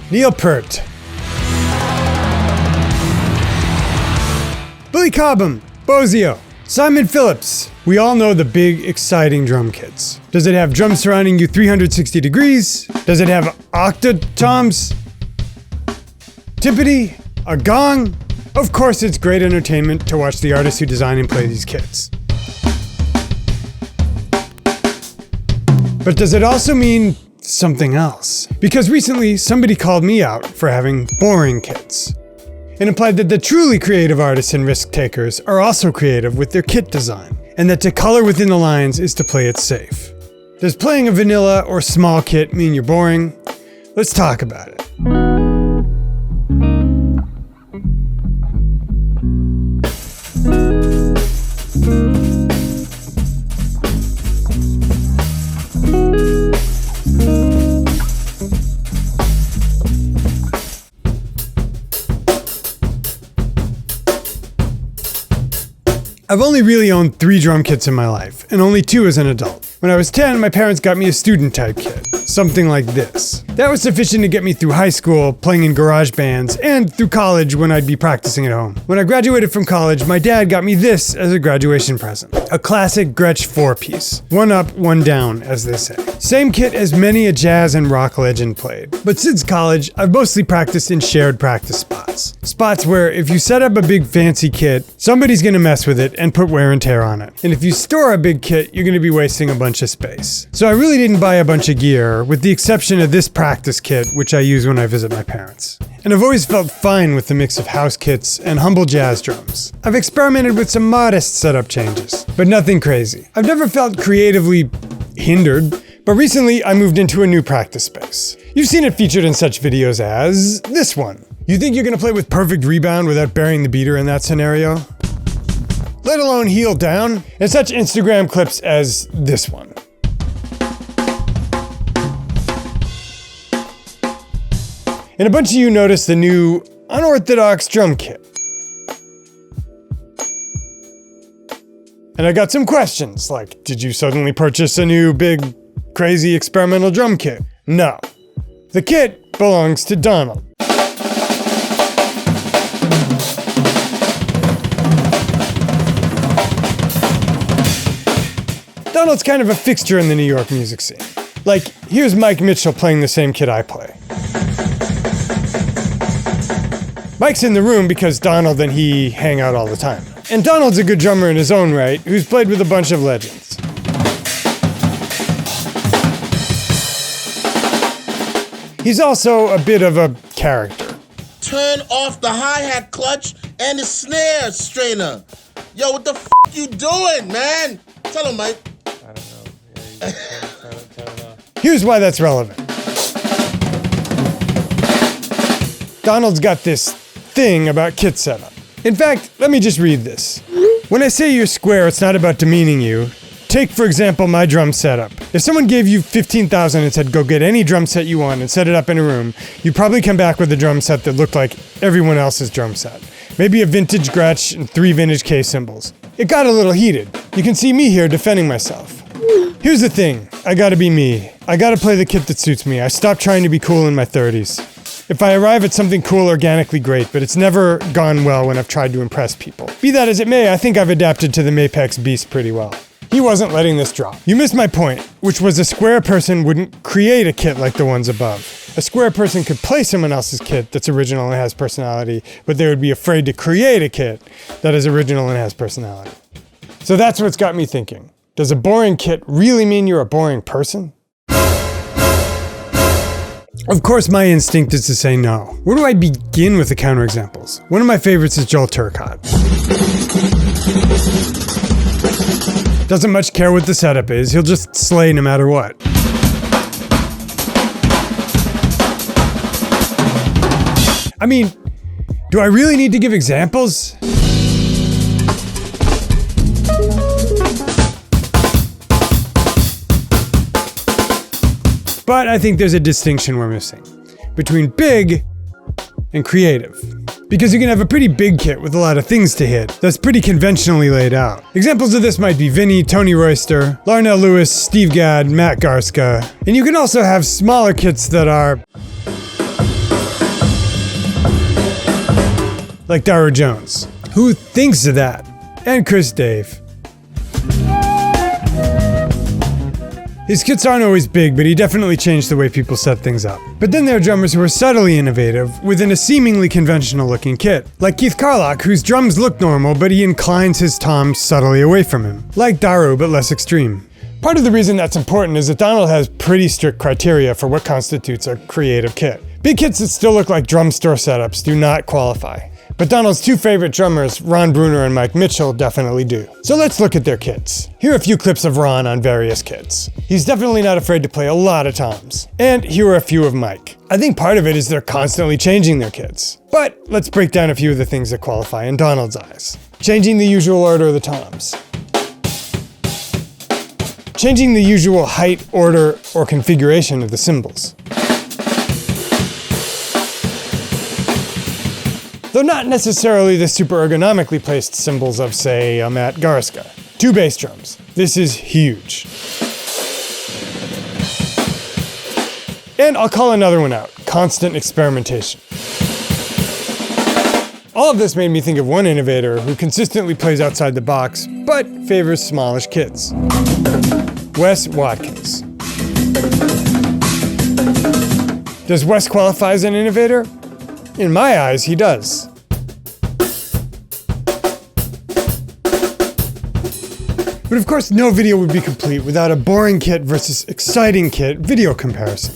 Neil Peart, Billy Cobham, Bozio, Simon Phillips. We all know the big, exciting drum kits. Does it have drums surrounding you 360 degrees? Does it have octatoms? Timpani? A gong? Of course, it's great entertainment to watch the artists who design and play these kits. But does it also mean something else? Because recently, somebody called me out for having boring kits. It implied that the truly creative artists and risk takers are also creative with their kit design, and that to color within the lines is to play it safe. Does playing a vanilla or small kit mean you're boring? Let's talk about it. I've only really owned 3 drum kits in my life, and only 2 as an adult. When I was 10, my parents got me a student type kit, something like this. That was sufficient to get me through high school, playing in garage bands, and through college when I'd be practicing at home. When I graduated from college, my dad got me this as a graduation present. A classic Gretsch 4-piece. One up, one down, as they say. Same kit as many a jazz and rock legend played. But since college, I've mostly practiced in shared practice spots. Spots where if you set up a big fancy kit, somebody's gonna mess with it and put wear and tear on it. And if you store a big kit, you're gonna be wasting a bunch of space. So I really didn't buy a bunch of gear, with the exception of this practice kit, which I use when I visit my parents. And I've always felt fine with the mix of house kits and humble jazz drums. I've experimented with some modest setup changes, but nothing crazy. I've never felt creatively hindered, but recently I moved into a new practice space. You've seen it featured in such videos as this one. You think you're gonna play with perfect rebound without burying the beater in that scenario? Let alone heel down, and such Instagram clips as this one. And a bunch of you noticed the new unorthodox drum kit. And I got some questions like, did you suddenly purchase a new big, crazy experimental drum kit? No. The kit belongs to Donald. Donald's kind of a fixture in the New York music scene. Like, here's Mike Mitchell playing the same kit I play. Mike's in the room because Donald and he hang out all the time. And Donald's a good drummer in his own right, who's played with a bunch of legends. He's also a bit of a character. Turn off the hi-hat clutch and the snare strainer. Yo, what the f*** you doing, man? Tell him, Mike. I don't know. Yeah, turn it off. Here's why that's relevant. Donald's got this thing about kit setup. In fact, let me just read this. When I say you're square, it's not about demeaning you. Take, for example, my drum setup. If someone gave you $15,000 and said, go get any drum set you want and set it up in a room, you'd probably come back with a drum set that looked like everyone else's drum set. Maybe a vintage Gretsch and 3 vintage K cymbals. It got a little heated. You can see me here defending myself. Here's the thing, I gotta be me. I gotta play the kit that suits me. I stopped trying to be cool in my 30s. If I arrive at something cool organically, great, but it's never gone well when I've tried to impress people. Be that as it may, I think I've adapted to the Mapex beast pretty well. He wasn't letting this drop. You missed my point, which was a square person wouldn't create a kit like the ones above. A square person could play someone else's kit that's original and has personality, but they would be afraid to create a kit that is original and has personality. So that's what's got me thinking. Does a boring kit really mean you're a boring person? Of course, my instinct is to say no. Where do I begin with the counterexamples? One of my favorites is Joel Turcotte. Doesn't much care what the setup is, he'll just slay no matter what. I mean, do I really need to give examples? But I think there's a distinction we're missing between big and creative. Because you can have a pretty big kit with a lot of things to hit that's pretty conventionally laid out. Examples of this might be Vinny, Tony Royster, Larnell Lewis, Steve Gadd, Matt Garska. And you can also have smaller kits that are like Darrow Jones. Who thinks of that? And Chris Dave. His kits aren't always big, but he definitely changed the way people set things up. But then there are drummers who are subtly innovative within a seemingly conventional looking kit. Like Keith Carlock, whose drums look normal, but he inclines his toms subtly away from him. Like Darrow, but less extreme. Part of the reason that's important is that Donald has pretty strict criteria for what constitutes a creative kit. Big kits that still look like drum store setups do not qualify. But Donald's two favorite drummers, Ron Bruner and Mike Mitchell, definitely do. So let's look at their kits. Here are a few clips of Ron on various kits. He's definitely not afraid to play a lot of toms. And here are a few of Mike. I think part of it is they're constantly changing their kits. But let's break down a few of the things that qualify in Donald's eyes. Changing the usual order of the toms. Changing the usual height, order, or configuration of the cymbals. Though not necessarily the super ergonomically placed cymbals of, say, a Matt Gariska. 2 bass drums. This is huge. And I'll call another one out. Constant experimentation. All of this made me think of one innovator who consistently plays outside the box, but favors smallish kits. Wes Watkins. Does Wes qualify as an innovator? In my eyes, he does. But of course, no video would be complete without a boring kit versus exciting kit video comparison.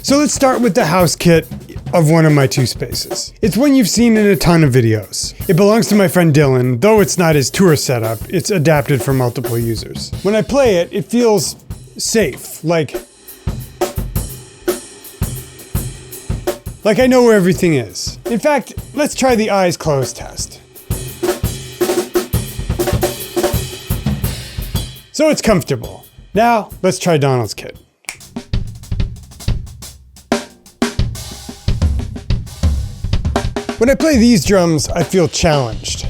So let's start with the house kit of one of my 2 spaces. It's one you've seen in a ton of videos. It belongs to my friend Dylan, though it's not his tour setup, it's adapted for multiple users. When I play it, it feels safe, like I know where everything is. In fact, let's try the eyes closed test. So it's comfortable. Now, let's try Donald's kit. When I play these drums, I feel challenged.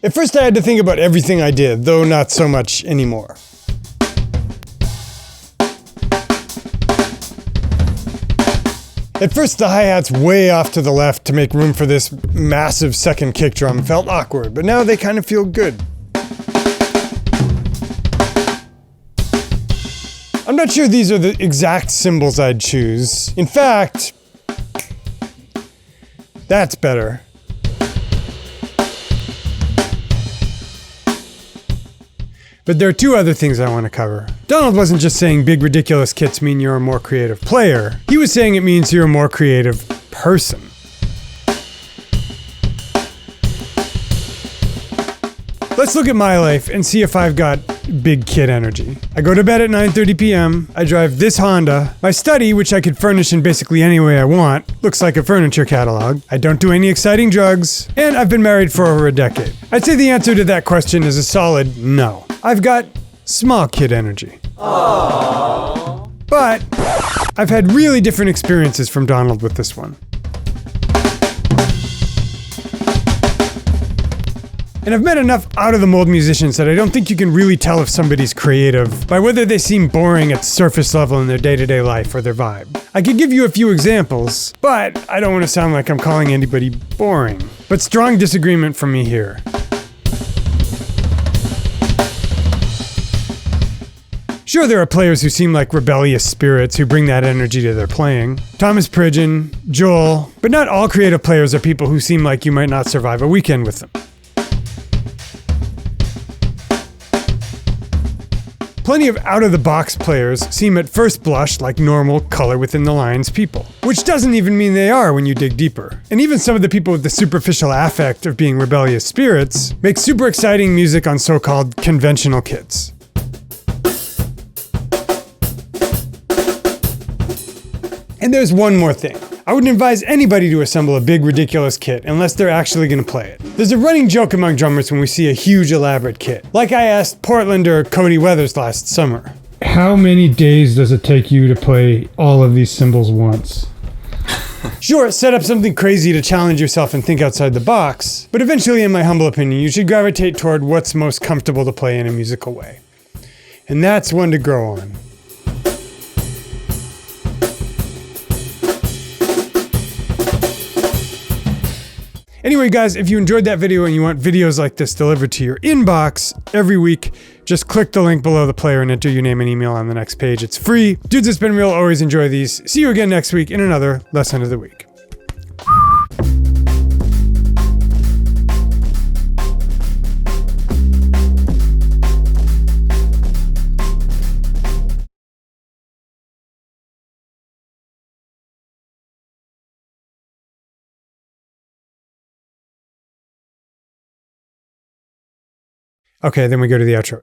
At first I had to think about everything I did, though not so much anymore. At first the hi-hats way off to the left to make room for this massive second kick drum felt awkward, but now they kind of feel good. I'm not sure these are the exact cymbals I'd choose. In fact, that's better. But there are 2 other things I want to cover. Donald wasn't just saying big ridiculous kits mean you're a more creative player. He was saying it means you're a more creative person. Let's look at my life and see if I've got big kid energy. I go to bed at 9:30 p.m. I drive this Honda. My study, which I could furnish in basically any way I want, looks like a furniture catalog. I don't do any exciting drugs, and I've been married for over a decade. I'd say the answer to that question is a solid no. I've got small kid energy. Aww. But I've had really different experiences from Donald with this one. And I've met enough out-of-the-mold musicians that I don't think you can really tell if somebody's creative by whether they seem boring at surface level in their day-to-day life or their vibe. I could give you a few examples, but I don't want to sound like I'm calling anybody boring. But strong disagreement from me here. Sure, there are players who seem like rebellious spirits who bring that energy to their playing. Thomas Pridgeon, Joel, but not all creative players are people who seem like you might not survive a weekend with them. Plenty of out-of-the-box players seem at first blush like normal, color-within-the-lines people. Which doesn't even mean they are when you dig deeper. And even some of the people with the superficial affect of being rebellious spirits make super exciting music on so-called conventional kits. And there's one more thing. I wouldn't advise anybody to assemble a big, ridiculous kit unless they're actually going to play it. There's a running joke among drummers when we see a huge, elaborate kit. Like I asked Portland or Cody Weathers last summer. How many days does it take you to play all of these cymbals once? Sure, set up something crazy to challenge yourself and think outside the box, but eventually, in my humble opinion, you should gravitate toward what's most comfortable to play in a musical way. And that's one to grow on. Anyway, guys, if you enjoyed that video and you want videos like this delivered to your inbox every week, just click the link below the player and enter your name and email on the next page. It's free. Dudes, it's been real. Always enjoy these. See you again next week in another lesson of the week. Okay, then we go to the outro.